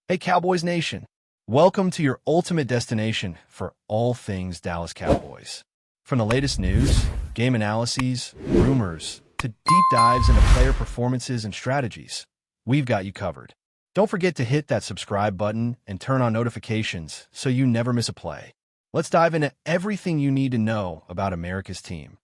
Hey, Cowboys Nation. Welcome to your ultimate destination for all things Dallas Cowboys. From the latest news, game analyses, rumors, to deep dives into player performances and strategies, we've got you covered. Don't forget to hit that subscribe button and turn on notifications so you never miss a play. Let's dive into everything you need to know about America's team.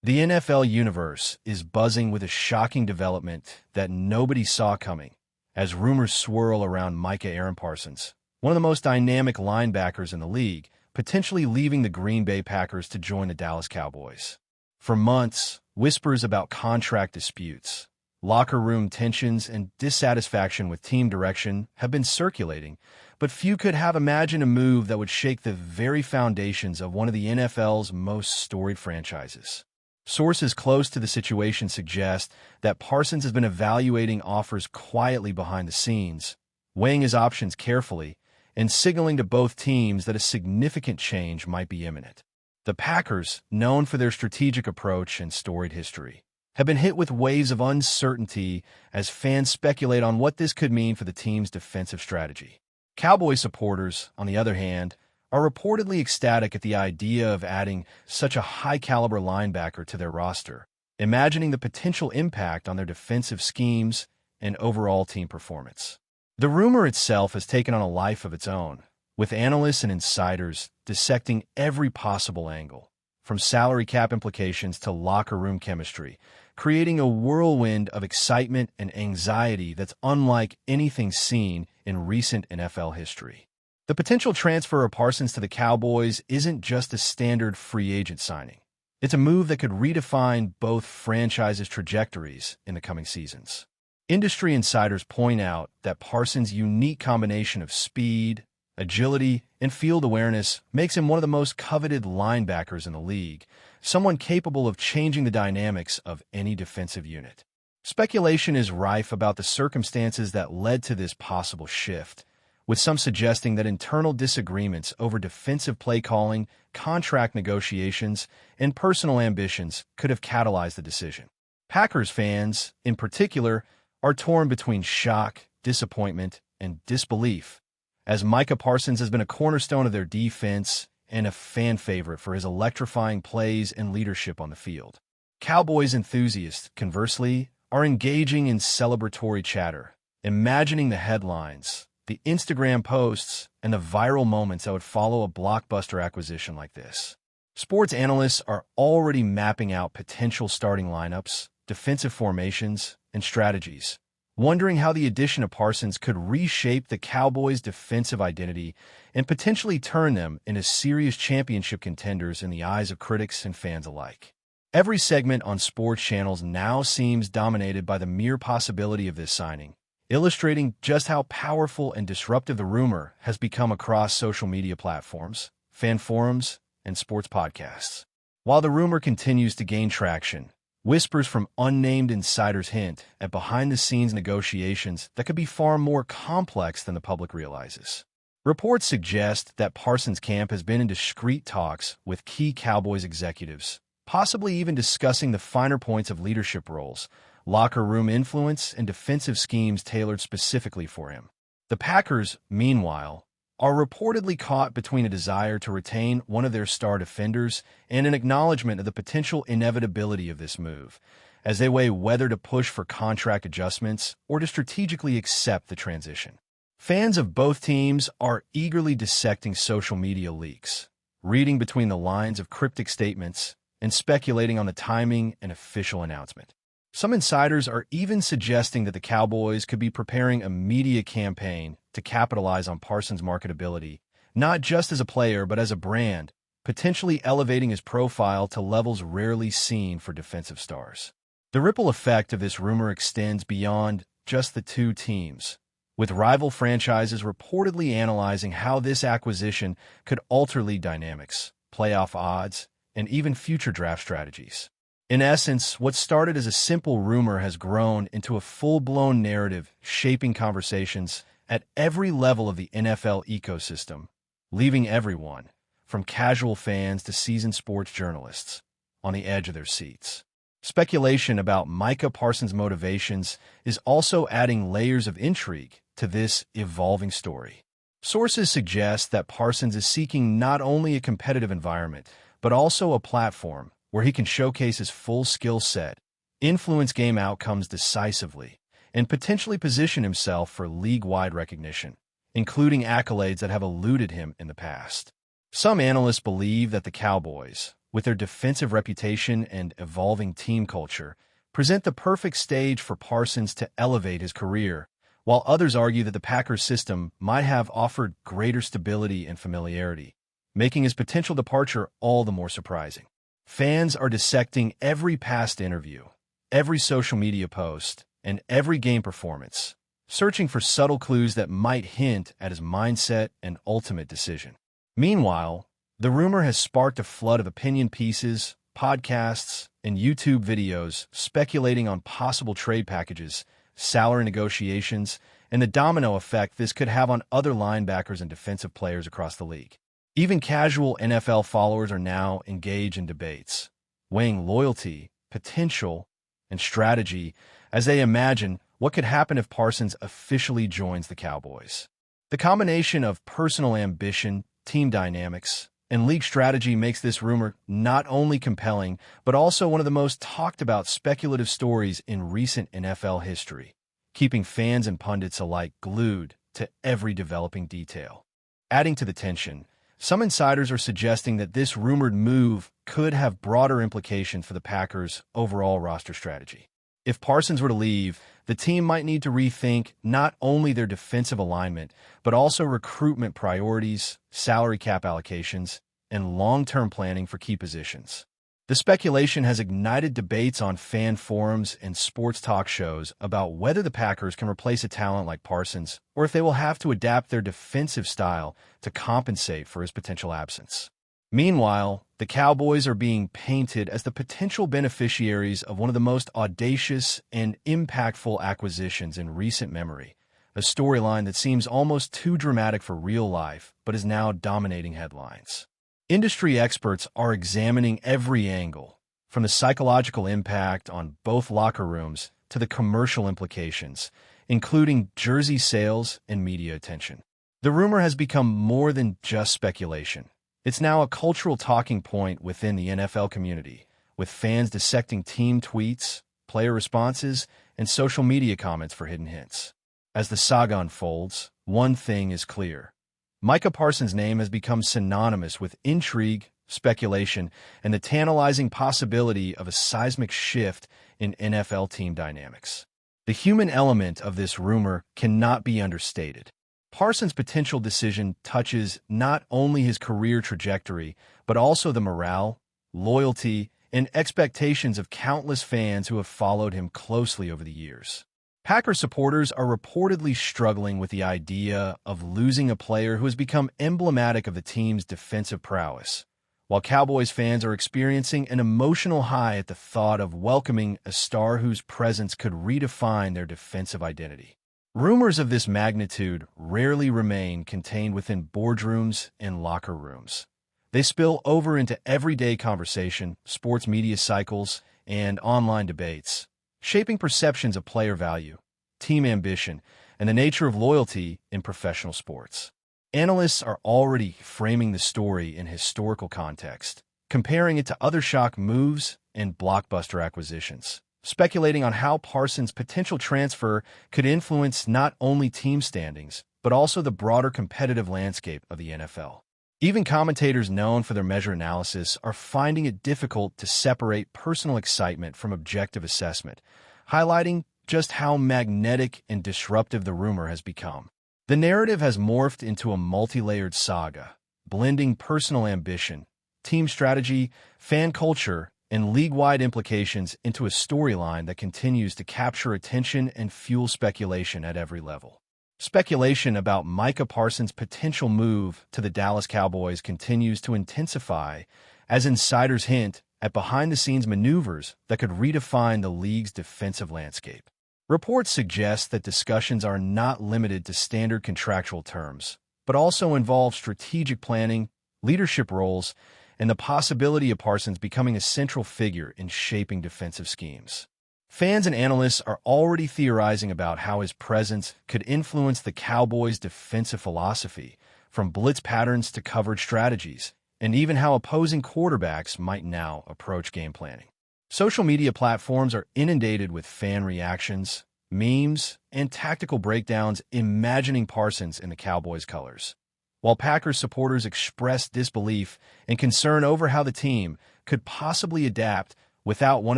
The NFL universe is buzzing with a shocking development that nobody saw coming, as rumors swirl around Micah Parsons, one of the most dynamic linebackers in the league, potentially leaving the Green Bay Packers to join the Dallas Cowboys. For months, whispers about contract disputes, locker room tensions, and dissatisfaction with team direction have been circulating, but few could have imagined a move that would shake the very foundations of one of the NFL's most storied franchises. Sources close to the situation suggest that Parsons has been evaluating offers quietly behind the scenes, weighing his options carefully, and signaling to both teams that a significant change might be imminent. The Packers, known for their strategic approach and storied history, have been hit with waves of uncertainty as fans speculate on what this could mean for the team's defensive strategy. Cowboy supporters, on the other hand, are reportedly ecstatic at the idea of adding such a high-caliber linebacker to their roster, imagining the potential impact on their defensive schemes and overall team performance. The rumor itself has taken on a life of its own, with analysts and insiders dissecting every possible angle, from salary cap implications to locker room chemistry, creating a whirlwind of excitement and anxiety that's unlike anything seen in recent NFL history. The potential transfer of Parsons to the Cowboys isn't just a standard free agent signing. It's a move that could redefine both franchises' trajectories in the coming seasons. Industry insiders point out that Parsons' unique combination of speed, agility, and field awareness makes him one of the most coveted linebackers in the league, someone capable of changing the dynamics of any defensive unit. Speculation is rife about the circumstances that led to this possible shift, with some suggesting that internal disagreements over defensive play calling, contract negotiations, and personal ambitions could have catalyzed the decision. Packers fans, in particular, are torn between shock, disappointment, and disbelief, as Micah Parsons has been a cornerstone of their defense and a fan favorite for his electrifying plays and leadership on the field. Cowboys enthusiasts, conversely, are engaging in celebratory chatter, imagining the headlines, the Instagram posts, and the viral moments that would follow a blockbuster acquisition like this. Sports analysts are already mapping out potential starting lineups, defensive formations, and strategies, wondering how the addition of Parsons could reshape the Cowboys' defensive identity and potentially turn them into serious championship contenders in the eyes of critics and fans alike. Every segment on sports channels now seems dominated by the mere possibility of this signing, illustrating just how powerful and disruptive the rumor has become across social media platforms, fan forums, and sports podcasts. While the rumor continues to gain traction, whispers from unnamed insiders hint at behind-the-scenes negotiations that could be far more complex than the public realizes. Reports suggest that Parsons' camp has been in discreet talks with key Cowboys executives, possibly even discussing the finer points of leadership roles, locker room influence, and defensive schemes tailored specifically for him. The Packers, meanwhile, are reportedly caught between a desire to retain one of their star defenders and an acknowledgement of the potential inevitability of this move, as they weigh whether to push for contract adjustments or to strategically accept the transition. Fans of both teams are eagerly dissecting social media leaks, reading between the lines of cryptic statements, and speculating on the timing and official announcement. Some insiders are even suggesting that the Cowboys could be preparing a media campaign to capitalize on Parsons' marketability, not just as a player but as a brand, potentially elevating his profile to levels rarely seen for defensive stars. The ripple effect of this rumor extends beyond just the two teams, with rival franchises reportedly analyzing how this acquisition could alter league dynamics, playoff odds, and even future draft strategies. In essence, what started as a simple rumor has grown into a full-blown narrative shaping conversations at every level of the NFL ecosystem, leaving everyone, from casual fans to seasoned sports journalists, on the edge of their seats. Speculation about Micah Parsons' motivations is also adding layers of intrigue to this evolving story. Sources suggest that Parsons is seeking not only a competitive environment, but also a platform where he can showcase his full skill set, influence game outcomes decisively, and potentially position himself for league-wide recognition, including accolades that have eluded him in the past. Some analysts believe that the Cowboys, with their defensive reputation and evolving team culture, present the perfect stage for Parsons to elevate his career, while others argue that the Packers system might have offered greater stability and familiarity, making his potential departure all the more surprising. Fans are dissecting every past interview, every social media post, and every game performance, searching for subtle clues that might hint at his mindset and ultimate decision. Meanwhile, the rumor has sparked a flood of opinion pieces, podcasts, and YouTube videos speculating on possible trade packages, salary negotiations, and the domino effect this could have on other linebackers and defensive players across the league. Even casual NFL followers are now engaged in debates, weighing loyalty, potential, and strategy as they imagine what could happen if Parsons officially joins the Cowboys. The combination of personal ambition, team dynamics, and league strategy makes this rumor not only compelling, but also one of the most talked about speculative stories in recent NFL history, keeping fans and pundits alike glued to every developing detail. Adding to the tension, some insiders are suggesting that this rumored move could have broader implications for the Packers' overall roster strategy. If Parsons were to leave, the team might need to rethink not only their defensive alignment, but also recruitment priorities, salary cap allocations, and long-term planning for key positions. The speculation has ignited debates on fan forums and sports talk shows about whether the Packers can replace a talent like Parsons, or if they will have to adapt their defensive style to compensate for his potential absence. Meanwhile, the Cowboys are being painted as the potential beneficiaries of one of the most audacious and impactful acquisitions in recent memory, a storyline that seems almost too dramatic for real life but is now dominating headlines. Industry experts are examining every angle, from the psychological impact on both locker rooms to the commercial implications, including jersey sales and media attention. The rumor has become more than just speculation. It's now a cultural talking point within the NFL community, with fans dissecting team tweets, player responses, and social media comments for hidden hints. As the saga unfolds, one thing is clear. Micah Parsons' name has become synonymous with intrigue, speculation, and the tantalizing possibility of a seismic shift in NFL team dynamics. The human element of this rumor cannot be understated. Parsons' potential decision touches not only his career trajectory, but also the morale, loyalty, and expectations of countless fans who have followed him closely over the years. Packers supporters are reportedly struggling with the idea of losing a player who has become emblematic of the team's defensive prowess, while Cowboys fans are experiencing an emotional high at the thought of welcoming a star whose presence could redefine their defensive identity. Rumors of this magnitude rarely remain contained within boardrooms and locker rooms. They spill over into everyday conversation, sports media cycles, and online debates, shaping perceptions of player value, team ambition, and the nature of loyalty in professional sports. Analysts are already framing the story in historical context, comparing it to other shock moves and blockbuster acquisitions, speculating on how Parsons' potential transfer could influence not only team standings, but also the broader competitive landscape of the NFL. Even commentators known for their measure analysis are finding it difficult to separate personal excitement from objective assessment, highlighting just how magnetic and disruptive the rumor has become. The narrative has morphed into a multi-layered saga, blending personal ambition, team strategy, fan culture, and league-wide implications into a storyline that continues to capture attention and fuel speculation at every level. Speculation about Micah Parsons' potential move to the Dallas Cowboys continues to intensify as insiders hint at behind-the-scenes maneuvers that could redefine the league's defensive landscape. Reports suggest that discussions are not limited to standard contractual terms, but also involve strategic planning, leadership roles, and the possibility of Parsons becoming a central figure in shaping defensive schemes. Fans and analysts are already theorizing about how his presence could influence the Cowboys' defensive philosophy, from blitz patterns to coverage strategies, and even how opposing quarterbacks might now approach game planning. Social media platforms are inundated with fan reactions, memes, and tactical breakdowns imagining Parsons in the Cowboys' colors, while Packers supporters express disbelief and concern over how the team could possibly adapt without one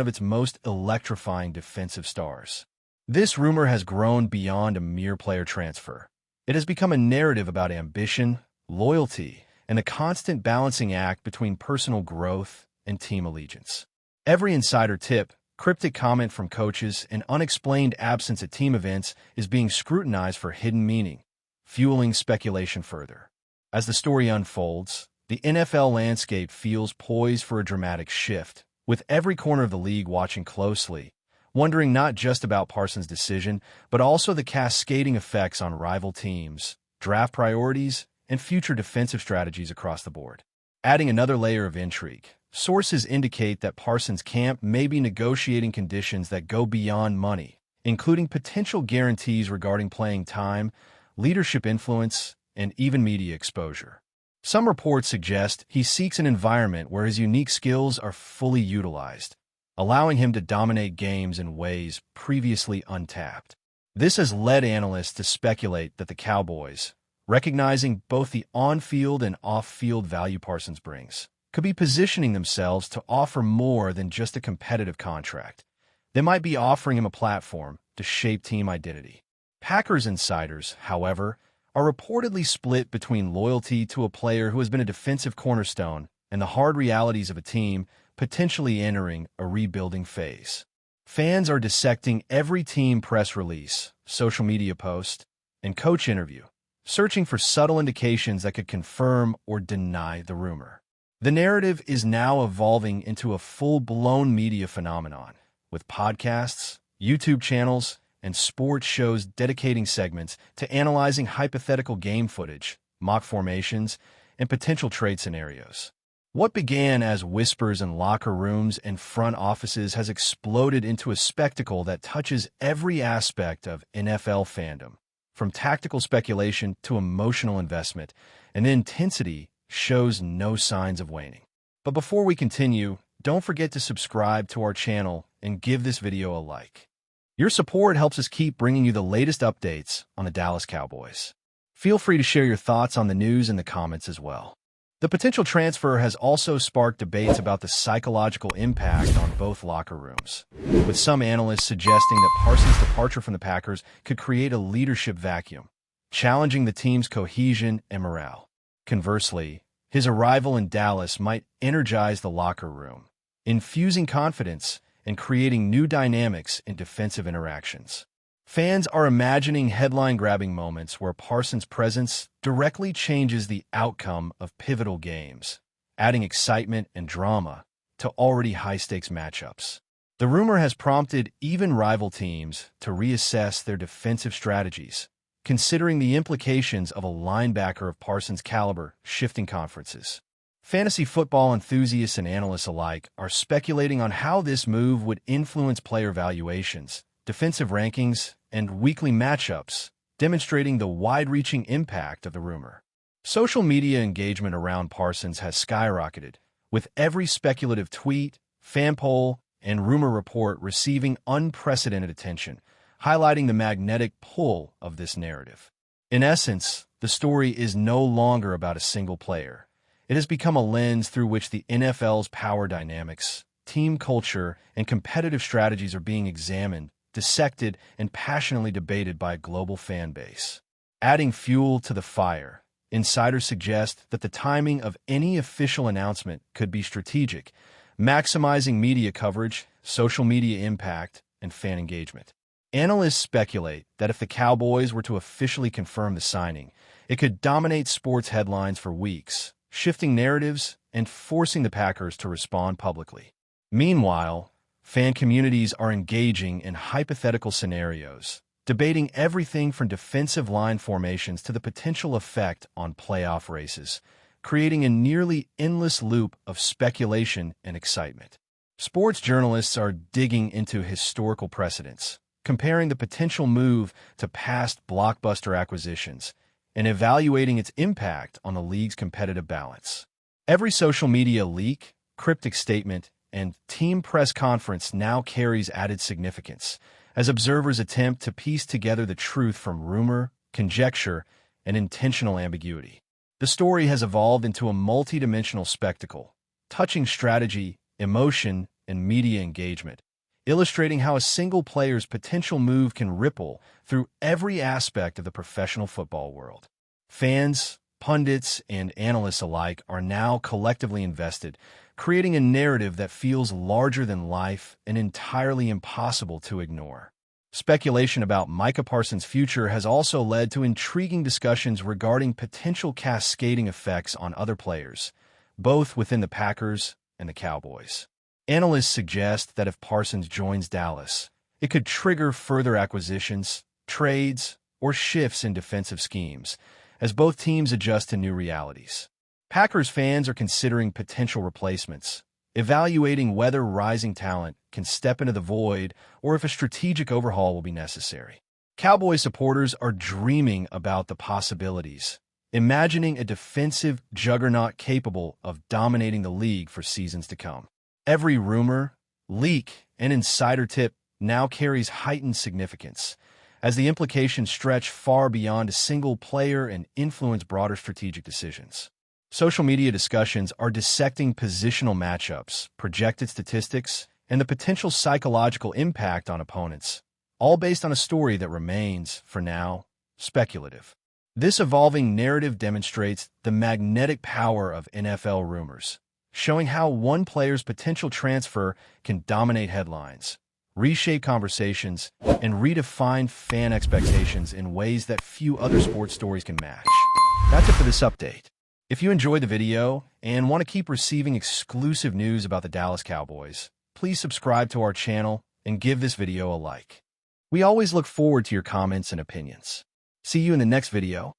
of its most electrifying defensive stars. This rumor has grown beyond a mere player transfer. It has become a narrative about ambition, loyalty, and the constant balancing act between personal growth and team allegiance. Every insider tip, cryptic comment from coaches, and unexplained absence at team events is being scrutinized for hidden meaning, fueling speculation further. As the story unfolds, the NFL landscape feels poised for a dramatic shift, with every corner of the league watching closely, wondering not just about Parsons' decision, but also the cascading effects on rival teams, draft priorities, and future defensive strategies across the board. Adding another layer of intrigue, sources indicate that Parsons' camp may be negotiating conditions that go beyond money, including potential guarantees regarding playing time, leadership influence, and even media exposure. Some reports suggest he seeks an environment where his unique skills are fully utilized, allowing him to dominate games in ways previously untapped. This has led analysts to speculate that the Cowboys, recognizing both the on-field and off-field value Parsons brings, could be positioning themselves to offer more than just a competitive contract. They might be offering him a platform to shape team identity. Packers insiders, however, are reportedly split between loyalty to a player who has been a defensive cornerstone and the hard realities of a team potentially entering a rebuilding phase. Fans are dissecting every team press release, social media post, and coach interview, searching for subtle indications that could confirm or deny the rumor. The narrative is now evolving into a full-blown media phenomenon, with podcasts, YouTube channels, and sports shows dedicating segments to analyzing hypothetical game footage, mock formations, and potential trade scenarios. What began as whispers in locker rooms and front offices has exploded into a spectacle that touches every aspect of NFL fandom, from tactical speculation to emotional investment, and the intensity shows no signs of waning. But before we continue, don't forget to subscribe to our channel and give this video a like. Your support helps us keep bringing you the latest updates on the Dallas Cowboys. Feel free to share your thoughts on the news in the comments as well. The potential transfer has also sparked debates about the psychological impact on both locker rooms, with some analysts suggesting that Parsons' departure from the Packers could create a leadership vacuum, challenging the team's cohesion and morale. Conversely, his arrival in Dallas might energize the locker room, infusing confidence and creating new dynamics in defensive interactions. Fans are imagining headline-grabbing moments where Parsons' presence directly changes the outcome of pivotal games, adding excitement and drama to already high-stakes matchups. The rumor has prompted even rival teams to reassess their defensive strategies, considering the implications of a linebacker of Parsons' caliber shifting conferences. Fantasy football enthusiasts and analysts alike are speculating on how this move would influence player valuations, defensive rankings, and weekly matchups, demonstrating the wide-reaching impact of the rumor. Social media engagement around Parsons has skyrocketed, with every speculative tweet, fan poll, and rumor report receiving unprecedented attention, highlighting the magnetic pull of this narrative. In essence, the story is no longer about a single player. It has become a lens through which the NFL's power dynamics, team culture, and competitive strategies are being examined, dissected, and passionately debated by a global fan base. Adding fuel to the fire, insiders suggest that the timing of any official announcement could be strategic, maximizing media coverage, social media impact, and fan engagement. Analysts speculate that if the Cowboys were to officially confirm the signing, it could dominate sports headlines for weeks, shifting narratives and forcing the Packers to respond publicly. Meanwhile, fan communities are engaging in hypothetical scenarios, debating everything from defensive line formations to the potential effect on playoff races, creating a nearly endless loop of speculation and excitement. Sports journalists are digging into historical precedents, comparing the potential move to past blockbuster acquisitions, and evaluating its impact on the league's competitive balance. Every social media leak, cryptic statement, and team press conference now carries added significance, as observers attempt to piece together the truth from rumor, conjecture, and intentional ambiguity. The story has evolved into a multidimensional spectacle, touching strategy, emotion, and media engagement, illustrating how a single player's potential move can ripple through every aspect of the professional football world. Fans, pundits, and analysts alike are now collectively invested, creating a narrative that feels larger than life and entirely impossible to ignore. Speculation about Micah Parsons' future has also led to intriguing discussions regarding potential cascading effects on other players, both within the Packers and the Cowboys. Analysts suggest that if Parsons joins Dallas, it could trigger further acquisitions, trades, or shifts in defensive schemes, as both teams adjust to new realities. Packers fans are considering potential replacements, evaluating whether rising talent can step into the void or if a strategic overhaul will be necessary. Cowboys supporters are dreaming about the possibilities, imagining a defensive juggernaut capable of dominating the league for seasons to come. Every rumor, leak, and insider tip now carries heightened significance, as the implications stretch far beyond a single player and influence broader strategic decisions. Social media discussions are dissecting positional matchups, projected statistics, and the potential psychological impact on opponents, all based on a story that remains, for now, speculative. This evolving narrative demonstrates the magnetic power of NFL rumors, showing how one player's potential transfer can dominate headlines, reshape conversations, and redefine fan expectations in ways that few other sports stories can match. That's it for this update. If you enjoyed the video and want to keep receiving exclusive news about the Dallas Cowboys, please subscribe to our channel and give this video a like. We always look forward to your comments and opinions. See you in the next video.